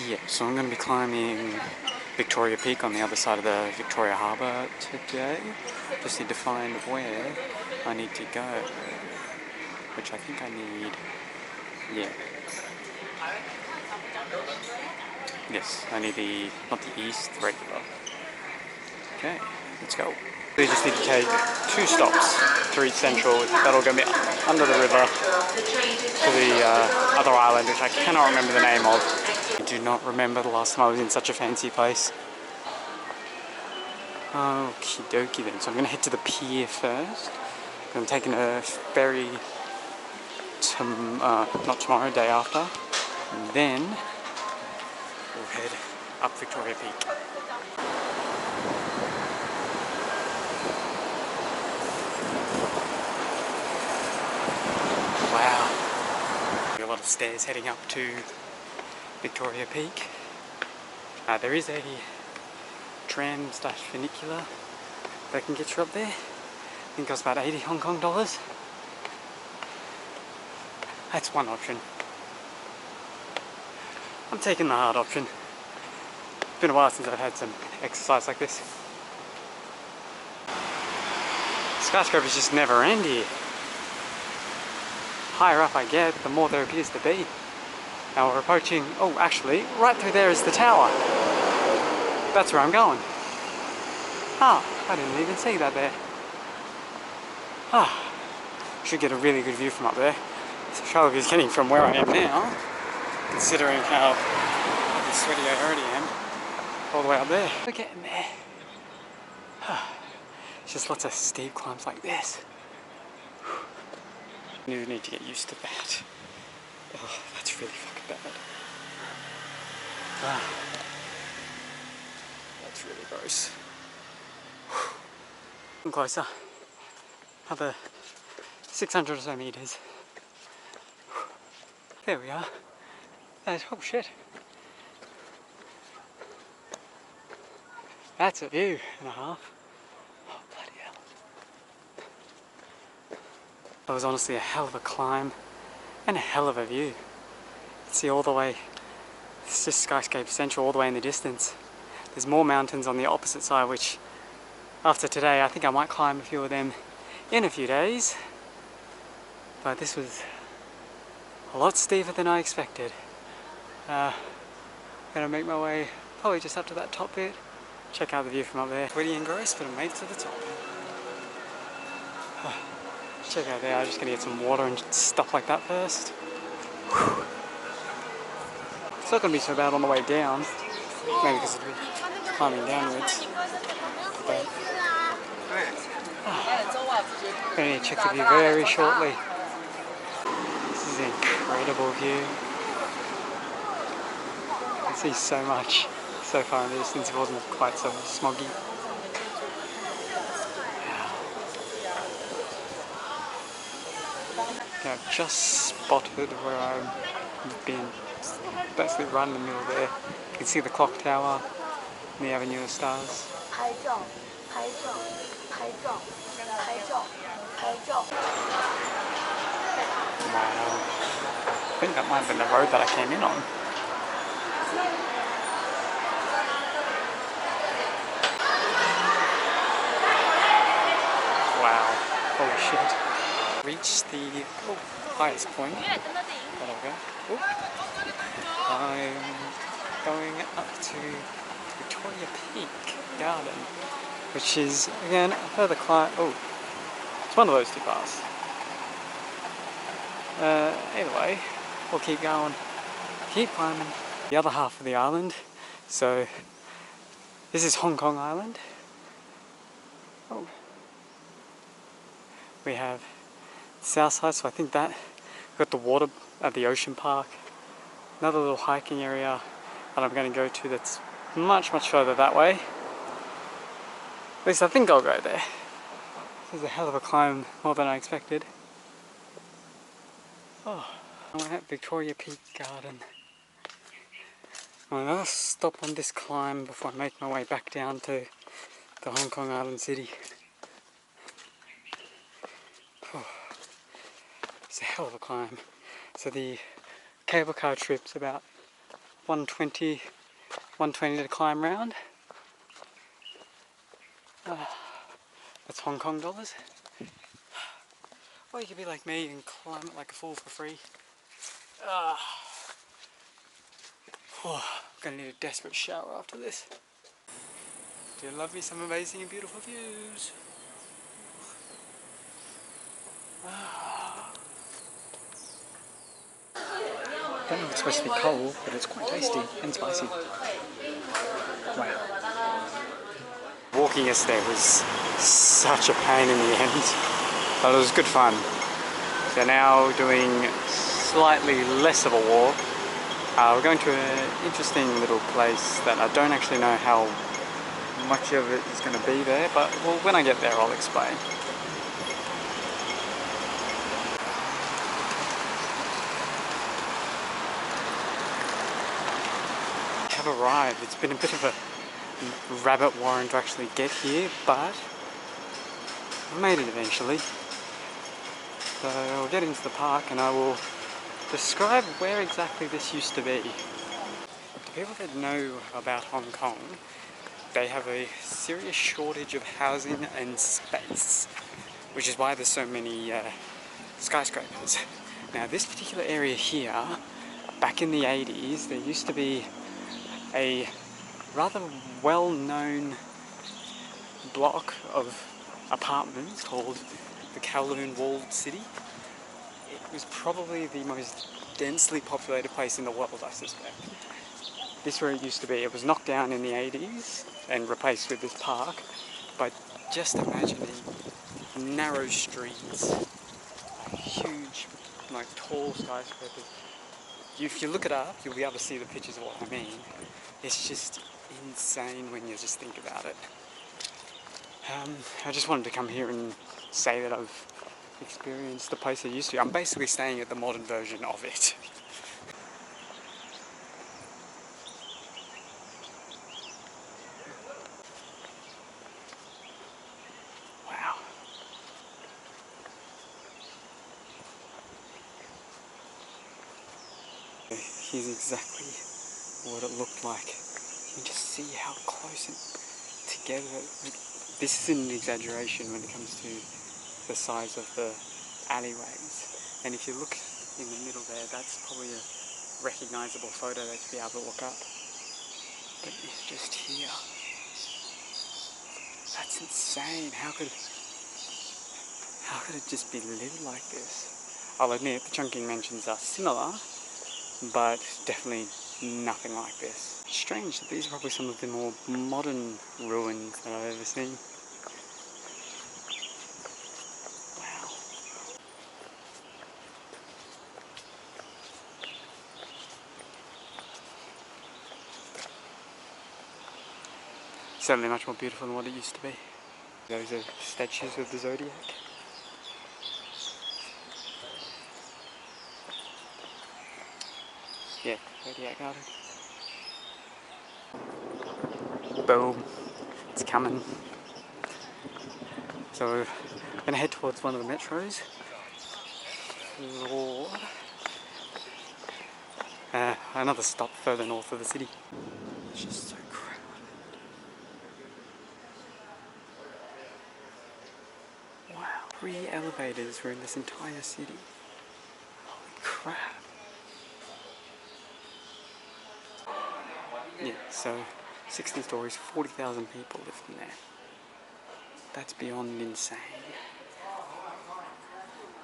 Yeah, so I'm going to be climbing Victoria Peak on the other side of the Victoria Harbour today. Just need to find where I need to go, which I think I need, yeah. Yes, I need the, not the east, the regular. Okay, let's go. We just need to take 2 stops to reach Central. That'll get me under the river to the other island, which I cannot remember the name of. I do not remember the last time I was in such a fancy place. Okie dokie then, so I'm going to head to the pier first. I'm taking a ferry not tomorrow, day after, and then we'll head up Victoria Peak. Wow, a lot of stairs heading up to Victoria Peak. There is a tram/funicular that can get you up there. I think it costs about 80 Hong Kong dollars. That's one option. I'm taking the hard option. It's been a while since I've had some exercise like this. Skyscrapers just never end here. Higher up I get, the more there appears to be. Now we're approaching, oh actually, right through there is the tower. That's where I'm going. Ah, I didn't even see that there. Ah, should get a really good view from up there. So Charlotte is getting from where I am now, considering how sweaty I already am, all the way up there. We're getting there. It's just lots of steep climbs like this. You need to get used to that. Oh, that's really fucking bad. Ah, that's really gross. I'm closer. Another 600 or so meters. There we are. Oh shit. That's a view and a half. Oh bloody hell. That was honestly a hell of a climb and a hell of a view. You can see all the way, it's just Skyscape Central all the way in the distance. There's more mountains on the opposite side, which after today I think I might climb a few of them in a few days. But this was a lot steeper than I expected. I'm gonna make my way probably just up to that top bit. Check out the view from up there. Sweaty and gross, but I made it to the top. Check out there, I'm just gonna get some water and stuff like that first. Whew. It's not gonna be so bad on the way down, maybe because it'll be climbing downwards. But I'm gonna need to check the view very shortly. This is an incredible view. You can see so much so far in the distance. It wasn't quite so smoggy. Yeah, I've just spotted where I've been. Basically right in the middle there. You can see the clock tower and the Avenue of Stars. Wow. I think that might have been the road that I came in on. Wow. Holy shit. Reached the highest point. There we go. I'm going up to Victoria Peak Garden, which is again a further climb. Oh, it's one of those too fast. Either way, we'll keep going, keep climbing. The other half of the island. So this is Hong Kong Island. Oh, we have the south side. So I think that we've got the water at the ocean park. Another little hiking area that I'm going to go to that's much further that way. At least I think I'll go there. This is a hell of a climb, more than I expected. Oh, I'm at Victoria Peak Garden. I'm going to stop on this climb before I make my way back down to the Hong Kong Island City. Oh, it's a hell of a climb. So the cable car trip's about 120 to climb round. That's Hong Kong dollars. Or you could be like me and climb it like a fool for free. I'm gonna need a desperate shower after this. Do you love me some amazing and beautiful views? I don't know if it's supposed to be cold, but it's quite tasty and spicy. Wow. Walking yesterday was such a pain in the end, but it was good fun. So now doing slightly less of a walk. We're going to an interesting little place that I don't actually know how much of it is going to be there, but well, when I get there I'll explain. Have arrived. It's been a bit of a rabbit warren to actually get here, but I made it eventually. So I'll get into the park and I will describe where exactly this used to be. The people that know about Hong Kong, they have a serious shortage of housing and space, which is why there's so many skyscrapers. Now this particular area here, back in the 80s, there used to be a rather well-known block of apartments called the Kowloon Walled City. It was probably the most densely populated place in the world, I suspect. This is where it used to be. It was knocked down in the 80s and replaced with this park. But just imagining narrow streets, huge, like tall skyscrapers. If you look it up, you'll be able to see the pictures of what I mean. It's just insane when you just think about it. I just wanted to come here and say that I've experienced the place I used to. I'm basically staying at the modern version of it. Wow. Here's exactly what it looked like. You can just see how close and together. This isn't an exaggeration when it comes to the size of the alleyways. And if you look in the middle there, that's probably a recognisable photo that you'll be able to look up. But it's just here. That's insane. How could it just be lit like this? I'll admit the Chungking mansions are similar, but definitely nothing like this. Strange that these are probably some of the more modern ruins that I've ever seen. Wow. Certainly much more beautiful than what it used to be. Those are statues of the Zodiac. Yeah, Zodiac Garden. Boom. It's coming. So I'm going to head towards one of the metros. Or another stop further north of the city. It's just so crowded. Wow, 3 elevators were in this entire city. Holy crap. Yeah, so 60 stories, 40,000 people live in there. That's beyond insane.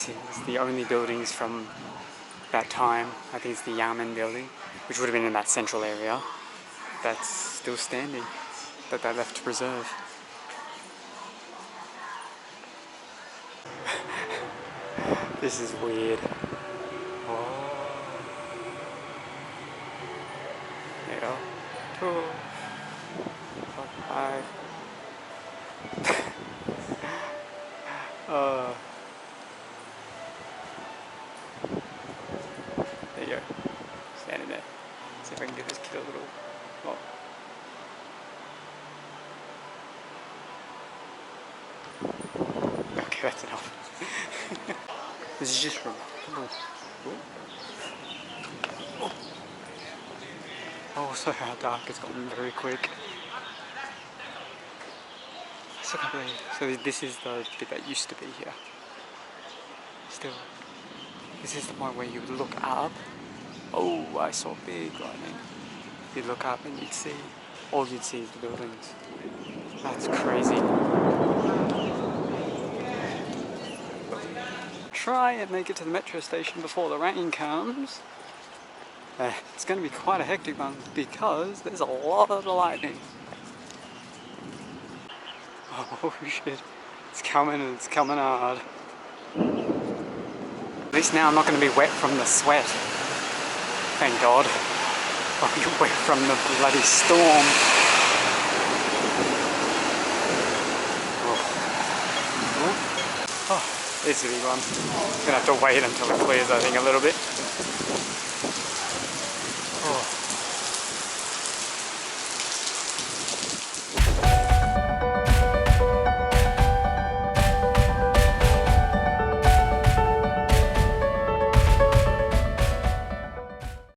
It's the only buildings from that time, I think it's the Yamen building, which would have been in that central area, that's still standing, that they left to preserve. This is weird. Oh. There you go. 2, 5. There you go. Standing there. See if I can get this kid a little. Oh. Okay, that's enough. This is just remarkable. Oh. Also how dark it's gotten very quick. So this is the bit that used to be here. Still, this is the point where you would look up. Oh, I saw big lightning. You'd look up and you'd see, all you'd see is the buildings. That's crazy. Try and make it to the metro station before the rain comes. It's going to be quite a hectic one because there's a lot of lightning. Oh shit, it's coming and it's coming hard. At least now I'm not going to be wet from the sweat. Thank God. I'll be wet from the bloody storm. Oh, this is a big one. I'm going to have to wait until it clears, I think, a little bit.